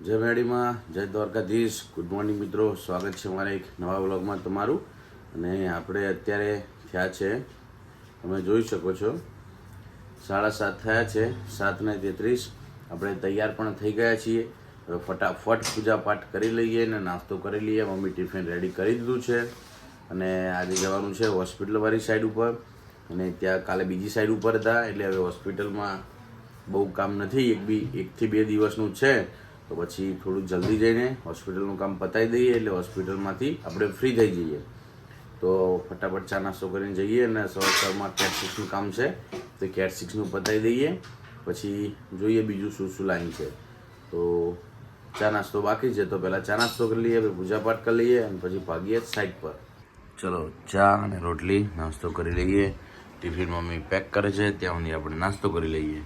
જય મેડીમાં જય Dwarkadhish. Good morning મિત્રો, સ્વાગત છે મારા એક નવા વ્લોગમાં તમારું. અને આપણે અત્યારે થયા છે, તમે જોઈ શકો છો 7:30 થયા છે, 7:33. આપણે તૈયાર પણ થઈ ગયા છીએ. હવે ફટાફટ પૂજા પાઠ કરી લઈએ અને નાસ્તો કરી લઈએ. મમ્મી ટિફિન રેડી કરી દીધું છે અને આજે જવાનું છે હોસ્પિટલવાળી સાઈડ ઉપર. અને ત્યાં કાલે બીજી સાઈડ ઉપર હતા, એટલે હવે હોસ્પિટલમાં બહુ કામ નથી, 1 થી 2 દિવસનું છે. તો પછી થોડું જલ્દી જઈને હોસ્પિટલનું કામ પતાવી દઈએ, એટલે હોસ્પિટલમાંથી આપણે ફ્રી થઈ જઈએ. તો ફટાફટ ચા નાસ્તો કરીને જઈએ અને સવારમાં CAT 6નું કામ છે, તો CAT 6નું પતાવી દઈએ. પછી જોઈએ બીજું શું શું લાઈન છે. તો ચા નાસ્તો બાકી છે, તો પહેલાં ચા નાસ્તો કરી લઈએ, પછી પૂજા પાઠ કરી લઈએ અને પછી ભાગીએ સાઈડ પર. ચલો, ચા અને રોટલી નાસ્તો કરી લઈએ. ટિફિન મમ્મી પેક કરે છે, ત્યાં સુધી આપણે નાસ્તો કરી લઈએ.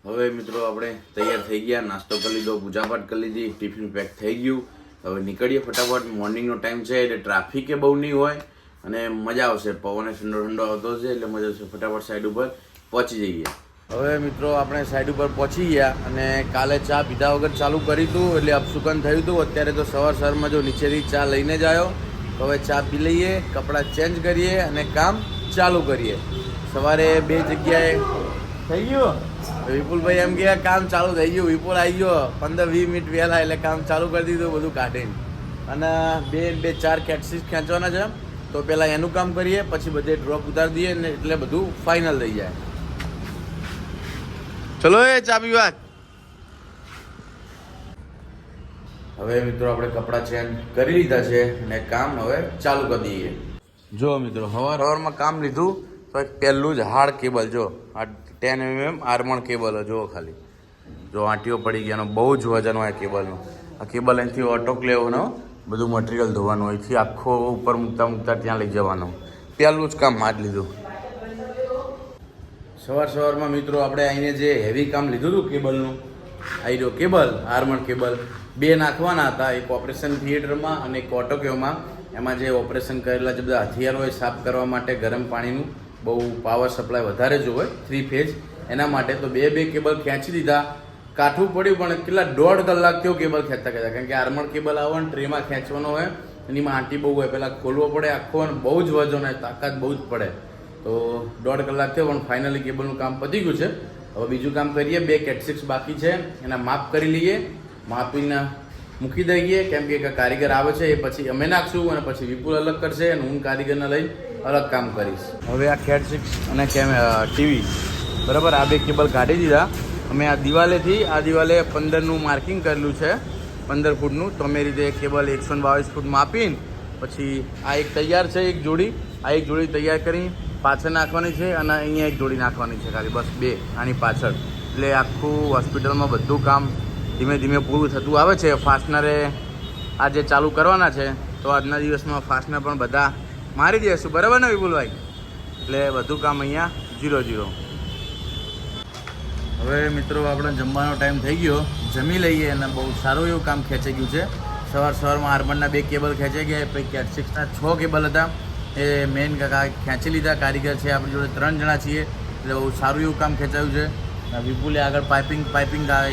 હવે મિત્રો આપણે તૈયાર થઈ ગયા, નાસ્તો કરી લીધો, પૂજાપાઠ કરી લીધી, ટિફિન પેક થઈ ગયું. હવે નીકળીએ ફટાફટ. મોર્નિંગનો ટાઈમ છે એટલે ટ્રાફિકે બહુ નહીં હોય અને મજા આવશે. પવને ઠંડો ઠંડો આવતો છે એટલે મજા આવશે. ફટાફટ સાઈડ ઉપર પહોંચી જઈએ. હવે મિત્રો આપણે સાઈડ ઉપર પહોંચી ગયા અને કાલે ચા પીધા વગર ચાલુ કર્યું હતું, એટલે અપશુકન થયું હતું. અત્યારે તો સવારમાં જો નીચેથી ચા લઈને જ આવ્યો. તો હવે ચા પી લઈએ, કપડાં ચેન્જ કરીએ અને કામ ચાલુ કરીએ. સવારે 2 જગ્યાએ થઈ ગયું. વિપુલભાઈ એમ કે કામ ચાલુ થઈ ગયું. વિપુલ આવી ગયો 15-20 મિનિટ વહેલા, એટલે કામ ચાલુ કરી દીધું બધું કાઢીને. અને 4 CAT 6 ખેંચવાના છે, તો પહેલાં એનું કામ કરીએ, પછી બધે ડ્રોપ ઉતારી દઈએ ને એટલે બધું ફાઇનલ થઈ જાય. ચલો એ ચા પીવા. હવે મિત્રો આપણે કપડાં ચેન્જ કરી લીધા છે અને કામ હવે ચાલુ કરી દઈએ. જો મિત્રો સવારમાં કામ લીધું તો પહેલું જ હાર્ડ કેબલ, જો આ 10 mm આર્મણ કેબલ, જો ખાલી જો આંટીઓ પડી ગયાનો, બહુ જ વજન હોય કેબલનું. આ કેબલ અહીંથી ઓટોક્લેવનો બધું મટીરિયલ ધોવાનું, અહીંથી આખો ઉપર મૂકતા ત્યાં લઈ જવાનું. પહેલું જ કામ હાથ લીધું. સવારમાં મિત્રો આપણે આવીને જે હેવી કામ લીધું હતું કેબલનું, આવી રહ્યો કેબલ, આર્મણ કેબલ 2 નાખવાના હતા, એક ઓપરેશન થિયેટરમાં અને એક ઓટોક્લેવમાં. એમાં જે ઓપરેશન કરેલા જે બધા હથિયારો હોય સાફ કરવા માટે ગરમ પાણીનું બહુ પાવર સપ્લાય વધારે જોવે 3 ફેઝ, એના માટે તો 2 કેબલ ખેંચી દીધા. કાઠું પડ્યું પણ કેટલા 1.5 કલાક થયો કેબલ ખેંચતા, કારણ કે આર્મણ કેબલ આવે ને ટ્રેમાં ખેંચવાનો હોય, એની આંટી બહુ હોય, પહેલાં ખોલવો પડે આખો, અને બહુ જ વજન હોય, તાકાત બહુ જ પડે. તો 1.5 કલાક થયો, પણ ફાઇનલી કેબલનું કામ પતી ગયું છે. હવે બીજું કામ કરીએ. 2 CAT 6 બાકી છે, એના માપ કરી લઈએ, માપીને મૂકી દઈએ. કેમ કે કારીગર આવે છે, એ પછી અમે નાખશું અને પછી વિપુલ અલગ કરશે અને હું કારીગરને લઈને અલગ કામ કરીશ. હવે આ CAT 6 અને ટીવી બરાબર, આ 2 કેબલ કાઢી દીધા અમે. આ દિવાલે 15નું માર્કિંગ કરેલું છે, 15 ફૂટનું. તો અમે રીતે કેબલ 122 ફૂટ માપીને પછી આ એક તૈયાર છે, એક જોડી, આ એક જોડી તૈયાર કરી પાછળ નાખવાની છે અને અહીંયા એક જોડી નાખવાની છે, ખાલી બસ 2 આની પાછળ. એટલે આખું હોસ્પિટલમાં બધું કામ ધીમે ધીમે પૂરું થતું આવે છે. ફાસ્ટનરે આજે ચાલુ કરવાના છે, તો આજના દિવસમાં ફાસ્ટનર પણ બધા મારી દઈશું, બરાબર ને વિપુલભાઈ? એટલે બધું કામ અહીંયા 0-0. હવે મિત્રો આપણે જમવાનો ટાઈમ થઈ ગયો, જમી લઈએ. અને બહુ સારું એવું કામ ખેંચાઈ ગયું છે. સવારમાં આર્મણના 2 કેબલ ખેંચાઈ ગયા, પછી CAT 6ના 6 કેબલ હતા, એ મેઇન ખેંચી લીધા. કારીગર છે આપણી જોડે 3 જણા છીએ, એટલે બહુ સારું એવું કામ ખેંચાયું છે. વિપુલે આગળ પાઇપિંગ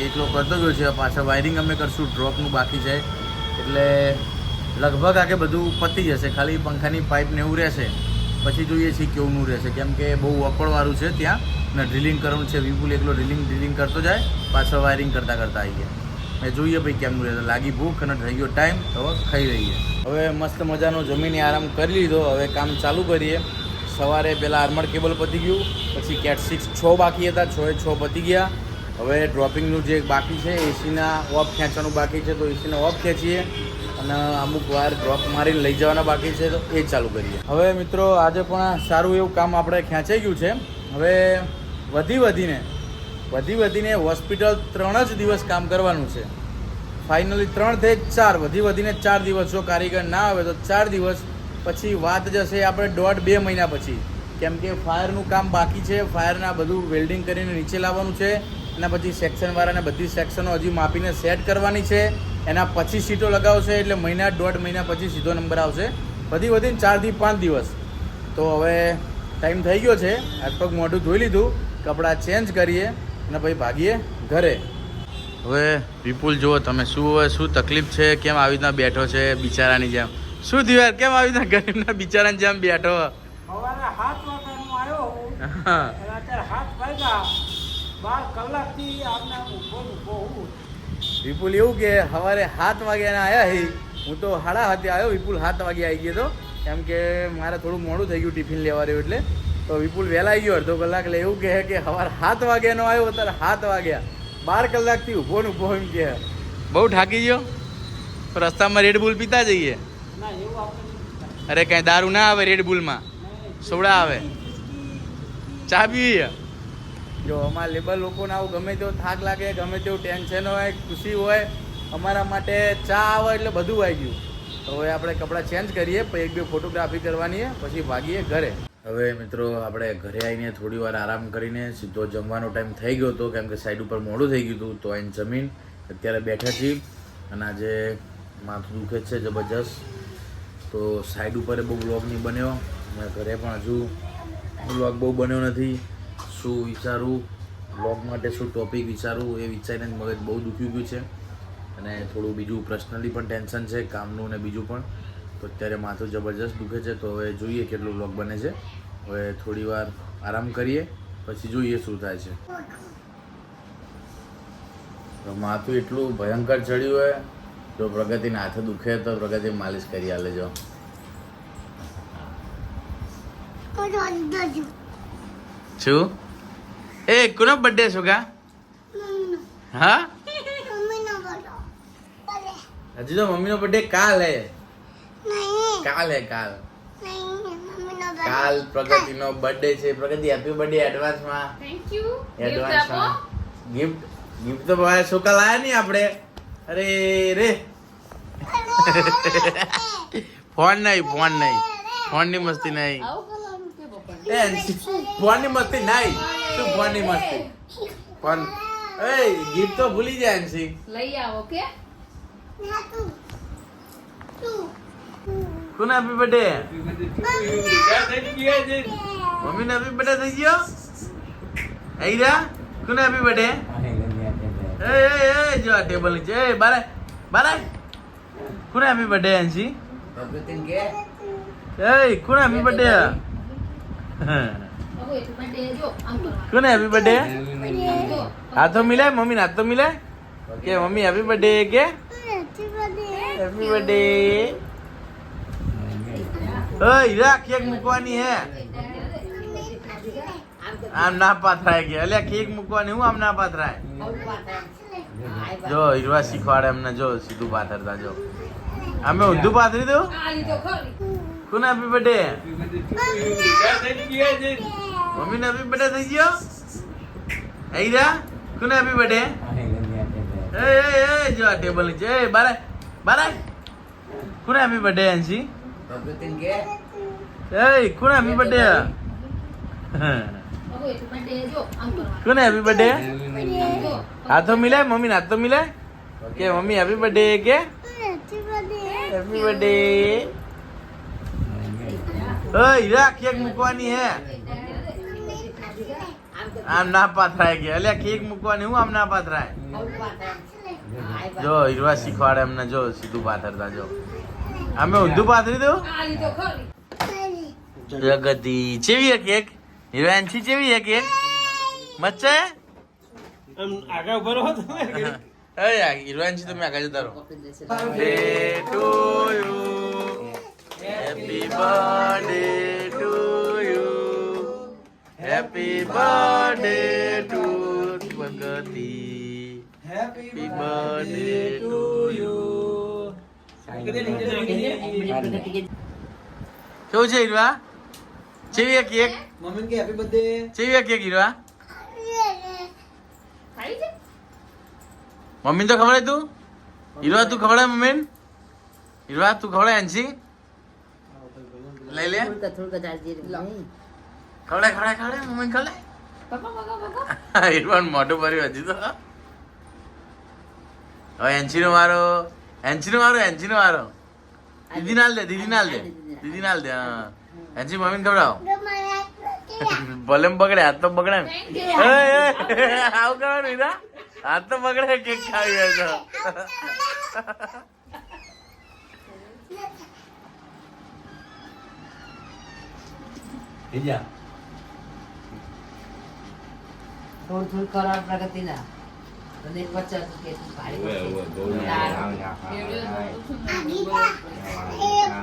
એકલો કરતો ગયો છે, પાછળ વાયરિંગ અમે કરશું, ડ્રોપનું બાકી છે. એટલે લગભગ આગે બધું પતી જશે, ખાલી પંખાની પાઇપ ને એવું રહેશે. પછી જોઈએ છીએ કેવું રહેશે, કેમ કે બહુ વપડવાળું છે ત્યાં ને ડ્રિલિંગ કરવાનું છે. વિપુલ એકલો ડ્રિલિંગ કરતો જાય, પાછળ વાયરિંગ કરતાં આવી ગયા. મેં જોઈએ ભાઈ કેમનું રહેશે. લાગી ભૂખ અને થઈ ગયો ટાઈમ, તો ખાઈ રહીએ. હવે મસ્ત મજાનો જમીને આરામ કરી લીધો. હવે કામ ચાલુ કરીએ. સવારે પહેલાં આર્મર કેબલ પતી ગયું, પછી CAT 6 6 બાકી હતા, 6 પતી ગયા. હવે ડ્રોપિંગનું જે બાકી છે, એસીના ઓફ ખેંચવાનું બાકી છે, તો એસીના ઓફ ખેંચીએ અને અમુક વાર ડ્રોપ મારીને લઈ જવાના બાકી છે, તો એ ચાલુ કરીએ. હવે મિત્રો આજે પણ સારું એવું કામ આપણે ખેંચાઈ ગયું છે. હવે વધી વધીને હોસ્પિટલ 3 જ દિવસ કામ કરવાનું છે. ફાઇનલી 3 થી 4, વધીને 4 દિવસ. જો કારીગર ના આવે તો 4 દિવસ પછી વાત જશે આપણે 1.5-2 મહિના પછી. કેમ કે ફાયરનું કામ બાકી છે, ફાયરના બધું વેલ્ડિંગ કરીને નીચે લાવવાનું છે. એના પછી સેક્શનવાળાને બધી સેક્શનો હજી માપીને સેટ કરવાની છે. એના પછી સીટો લગાવશે, એટલે 1.5 મહિના પછી સીધો નંબર આવશે. વધીને 4 થી 5 દિવસ તો હવે ટાઈમ થઈ ગયો છે, હાથ પગ મોઢું ધોઈ લીધું, કપડાં ચેન્જ કરીએ અને પછી ભાગીએ ઘરે. હવે વિપુલ જુઓ તમે, શું તકલીફ છે, કેમ આવી રીતના બેઠો છે બિચારાની જેમ? શું થયું યાર, કેમ આવી રીતના ગરીબના બિચારાની જેમ બેઠો? સવારે 7 વાગ્યાનો આવ્યો હું અને અત્યારે 7 વાગ્યા 12 કલાકથી આમને ઊભો હું. વિપુલ એવું કે સવારે 7 વાગ્યાના આવ્યા હી, હું તો 7:30 આવ્યો, વિપુલ 7 વાગે આવી ગયો હતો, કેમ કે મારે થોડું મોડું થઈ ગયું ટિફિન લેવા રહ્યું એટલે. તો વિપુલ વહેલા આવી ગયો અડધો કલાક, એટલે એવું કહે કે સવારે 7 વાગ્યાનો આવ્યો, અત્યારે 7 વાગ્યા 12 કલાકથી ઊભો ને ઊભો એમ કે. બહુ થાકી ગયો? રસ્તામાં રેડ બુલ પીતા જઈએ. ના એવું આપણે અરે કઈ દારૂ ના આવે રેડ બુલમાં, સોડા આવે, ચા પીવીએ. જો અમારા લેબર લોકોને આવું ગમે તેવો થાક લાગે, ગમે તેવું ટેન્શન હોય, ખુશી હોય, અમારા માટે ચા આવે એટલે બધું આવી ગયું. તો હવે આપણે કપડાં ચેન્જ કરીએ, પછી 1-2 ફોટોગ્રાફી કરવાની, પછી ભાગીએ ઘરે. હવે મિત્રો આપણે ઘરે આવીને થોડી વાર આરામ કરીને સીધો જમવાનો ટાઈમ થઈ ગયો હતો, કેમ કે સાઈડ ઉપર મોડું થઈ ગયું હતું. તો આઈને જમીન અત્યારે બેઠા છીએ અને આજે માથું દુખે છે જબરજસ્ત. તો સાઈડ ઉપર બહુ બ્લોગ નહીં બન્યો, અને ઘરે પણ હજુ બ્લોગ બહુ બન્યો નથી. શું વિચારું બ્લોગ માટે, શું ટોપિક વિચારું એ વિચારીને મગજ બહુ દુખ્યું ગયું છે, અને થોડું બીજું પર્સનલી પણ ટેન્શન છે, કામનું ને બીજું પણ. તો અત્યારે માથું જબરજસ્ત દુખે છે, તો હવે જોઈએ કેટલું બ્લોગ બને છે. હવે થોડી વાર આરામ કરીએ, પછી જોઈએ શું થાય છે. તો માથું એટલું ભયંકર ચડ્યું હોય, જો પ્રગતિને હાથે દુખે તો પ્રગતિ માલિશ કરી આલે. જો શું એ કોનો બર્થડે છે કા? હા હજી તો મમ્મીનો બર્થડે કાલ હે. કાલ પ્રગતિનો બર્થડે છે. પ્રગતિ હેપી બર્થડે એડવાન્સમાં. Thank you. એડવાન્સમાં ગિફ્ટ તો ભાઈ છોકરા લાયા નહીં આપણે. અરે રે ફોન નહીં, ફોન ની મસ્તી નહીં, ફોન ની મસ્તી નહીં. શું ફોન ની મસ્તી? ફોન એ ગિફ્ટ તો ભૂલી જાય અંશી. લઈ આવો કે કોને હેપી બર્થડે? મમ્મી ને હેપી બર્થડે થઈ ગયો. આઈરા કોને હેપી બર્થડે? એ જો આ ટેબલ છે. એ બારે કોને હેપી બર્થડે અંશી? એ કોને હેપી બર્થડે? કોને હેપી બર્થડે? હાથો મિલાય, મમ્મી હાથ તો મિલાય કે મમ્મી હેપી બર્થડે કે હેપી બર્થડે. ઓય હીરા કેક મૂકવાની હે. આમ ના પાથરાય કે અલ્યા કેક મૂકવાની, હું આમ ના પાથરાય. જો હીરવા શીખવાડે એમને, જો સીધું પાથરતા. જો અમે ઊંધું પાથરી દઉં. કોને હેપી બર્થડે? મમ્મી ને હેપી બર્થડે થઈ ગયો. હીરા કોને હેપી બર્થડે? એ જો આ ટેબલ નીચે. એ બારે કોને હેપી બર્થડે અંશી? એ કોને હેપી બર્થડે? કોને હેપી બર્થડે? હાથો મિલાય, મમ્મી હાથ તો મિલાય કે મમ્મી હેપી બર્થડે કે હેપી બર્થડે. ઓય હીરા કેક મૂકવાની હે. આમ ના પાથરાય કે અલ્યા કેક મૂકવાની, હું આમ ના પાથરાય. જો હીરવા શીખવાડે એમને, જો સીધું પાથરતા. જો અમે ઊંધું પાથરી દઉં. પ્રગતિ ચેવી હે કેક? હિરાનસી ચેવી હે કેક? મસ્ત છે. આગળ ઉભો રહો તમે. અરે હિરાનસી તમે આગળ જતા રહો. Birthday to you, happy birthday to you, happy birthday to Pragati, happy birthday to you. કેવું છે હીરવા? ચેવી હે કેક? મમ્મી કે હેપી બર્થડે. ચેવી હે કેક હીરવા? મમ્મી તો ખવડાય તું? હીરવા તું ખવડાય મમ્મી? હીરવા તું ખવડાય અંશી? લઈ લે. ખવડાય મમ્મી ખવડાય. હીરવાનું મોઢું ભર્યું હજી તો. હવે એન્ચીનો વારો. દીદી નાલ દે. હા હજી મમ્મીને ખવડાવો ભલે બગડે હાથ તો બગડે ને આવું કરવાનું હીરા હાથ તો બગડે કેક ખાવી હોય તો થોડું કરવા પ્રગતિ ના અને 50 રૂપિયા બહુ